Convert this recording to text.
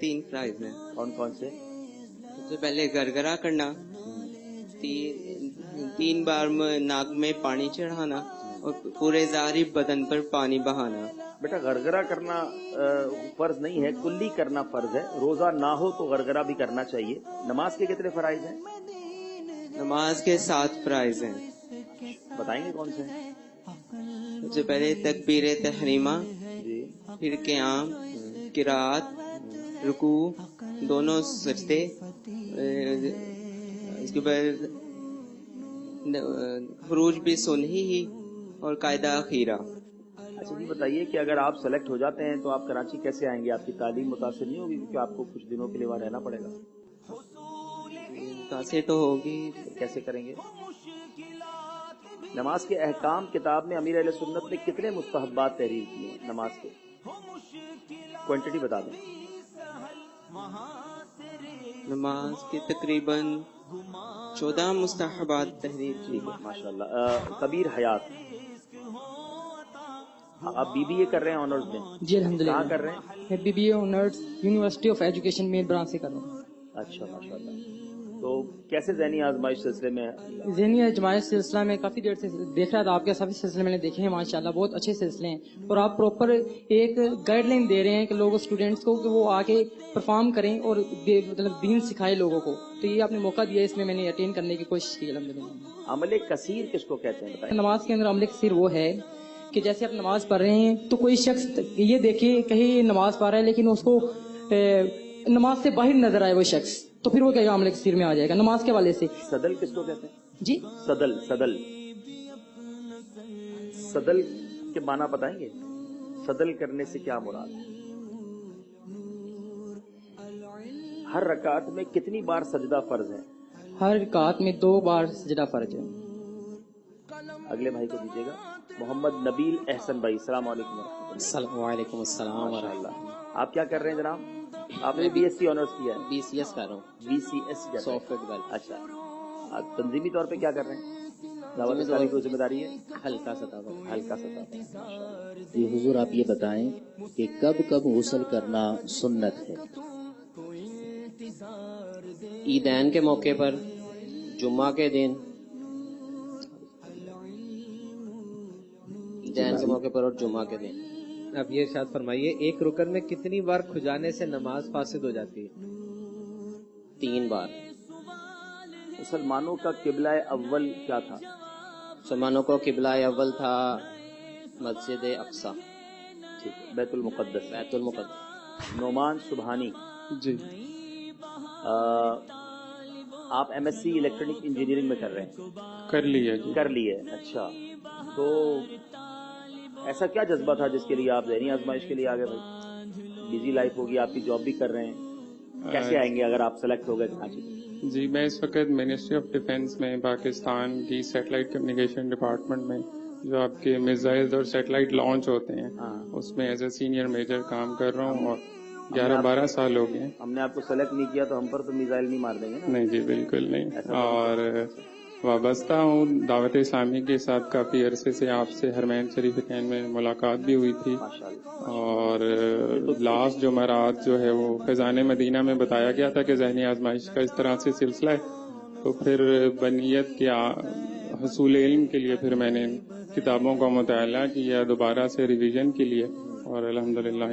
3 فرائض ہیں. کون کون سے؟ سب سے پہلے گرگرا کرنا، 3 بار ناک میں پانی چڑھانا اور پورے ظاہری بدن پر پانی بہانا. بیٹا غرغرہ کرنا فرض نہیں ہے، کلی کرنا فرض ہے. روزہ نہ ہو تو غرغرہ بھی کرنا چاہیے. نماز کے کتنے فرائض ہیں؟ نماز کے 7 فرائض ہیں. بتائیں گے کون سے ہیں؟ سب سے پہلے تکبیر تحریمہ، جی. پھر قیام، قرات، رکوع، دونوں سجدے، اس کے بعد خروج بھی سنہی ہی اور قاعدہ اخیرہ. اچھا جی بتائیے کہ اگر آپ سلیکٹ ہو جاتے ہیں تو آپ کراچی کیسے آئیں گے؟ آپ کی تعلیم متاثر نہیں ہوگی کیونکہ آپ کو کچھ دنوں کے لیے وہاں رہنا پڑے گا؟ متاثر تو ہوگی. کیسے کریں گے؟ نماز کے احکام کتاب میں امیر اہل سنت نے کتنے مستحبات تحریر کیے ہیں نماز کے؟ کوانٹٹی بتا دیں. نماز کے تقریباً 14 مستحبات تحریر کی. ٹھیک ہے ماشاء اللہ. کبیر حیات، آپ بی بی اے کر رہے ہیں آنرز میں؟ جی الحمدللہ. کہاں کر رہے ہیں؟ میں B B A honours university of education میں برانچ سے کر رہا ہوں. اچھا ماشاء اللہ. تو کیسے ذہنی آزمائش سلسلے میں؟ ذہنی آزمائش سلسلہ میں کافی دیر سے دیکھ رہا تھا. آپ کے سبھی سلسلے میں نے دیکھے ہیں ماشاءاللہ، بہت اچھے سلسلے ہیں. اور آپ پراپر ایک گائیڈ لائن دے رہے ہیں کہ لوگوں اسٹوڈینٹس کو کہ وہ آگے پرفارم کریں اور مطلب دین سکھائے لوگوں کو. تو یہ آپ نے موقع دیا، اس میں نے اٹینڈ کرنے کی کوشش کی الحمدللہ. عمل کثیر کس کو کہتے ہیں بتائیں؟ نماز کے اندر عمل کثیر وہ ہے کہ جیسے آپ نماز پڑھ رہے ہیں تو کوئی شخص یہ دیکھے کہیں نماز پڑھ رہا ہے لیکن اس کو نماز سے باہر نظر آئے وہ شخص، تو پھر وہ کیا عمل کثیر میں آ جائے گا نماز کے حوالے سے. صدل کس کو کہتے ہیں؟ جی صدل. صدل صدل کے معنی بتائیں گے؟ صدل کرنے سے کیا مراد ہے؟ ہر رکعت میں کتنی بار سجدہ فرض ہے؟ ہر رکعت میں 2 بار سجدہ فرض ہے. اگلے بھائی کو دیجیے گا. محمد نبیل احسن بھائی، السلام علیکم ورحمۃ اللہ. وعلیکم السلام ماشاء ورحمۃ اللہ. آپ کیا کر رہے ہیں جناب؟ آپ نے بی ایس سی آنرز کیا ہے؟ بی سی ایس کر رہا ہوں. B C S software development. اچھا. آپ تنظیمی طور پہ کیا کر رہے ہیں؟ دعوت اسلامی کی ذمہ داری ہے؟ ہلکا سطح پر. ہلکا سطح. جی حضور آپ یہ بتائیں کہ کب کب غسل کرنا سنت ہے؟ عیدین کے موقع پر، جمعہ کے دن، عیدین کے موقع پر اور جمعہ کے دن. اب یہ ارشاد فرمائیے ایک رکن میں کتنی بار کھجانے سے نماز فاسد ہو جاتی ہے؟ 3 بار. مسلمانوں کا قبلہ اول کیا تھا؟ مسلمانوں کو قبلہ اول تھا مسجد اقصی، ٹھیک ہے، بیت المقدس. بیت المقدس. نعمان سبحانی جی آپ M S C electronic engineering میں کر رہے ہیں؟ کر لیا جی. کر لی ہے. اچھا، تو ایسا کیا جذبہ تھا جس کے لیے آپ ذہنی آزمائش کے لیے آ گئے؟ بھائی بزی لائف ہوگی، آپ کی جاب بھی کر رہے ہیں، کیسے آئیں گے اگر آپ سلیکٹ ہو گئے کراچی؟ جی میں اس وقت منسٹری آف ڈیفینس میں پاکستان کی سیٹلائٹ کمیونیکیشن ڈپارٹمنٹ میں جو آپ کے میزائل اور سیٹلائٹ لانچ ہوتے ہیں اس میں ایز اے سینئر میجر کام کر رہا ہوں اور 11-12 سال ہو گئے. ہم نے آپ کو سلیکٹ نہیں کیا تو ہم پر تو میزائل نہیں مار دیں گے نا؟ نہیں جی بالکل نہیں. اور وابستہ ہوں دعوت اسلامی کے ساتھ. کافی عرصے سے آپ سے حرمین شریفین میں ملاقات بھی ہوئی تھی اور لاسٹ جمعرات جو ہے وہ فیضان مدینہ میں بتایا گیا تھا کہ ذہنی آزمائش کا اس طرح سے سلسلہ ہے. تو پھر بنیت کے حصول علم کے لیے پھر میں نے کتابوں کا مطالعہ کیا دوبارہ سے ریویژن کے لیے اور الحمدللہ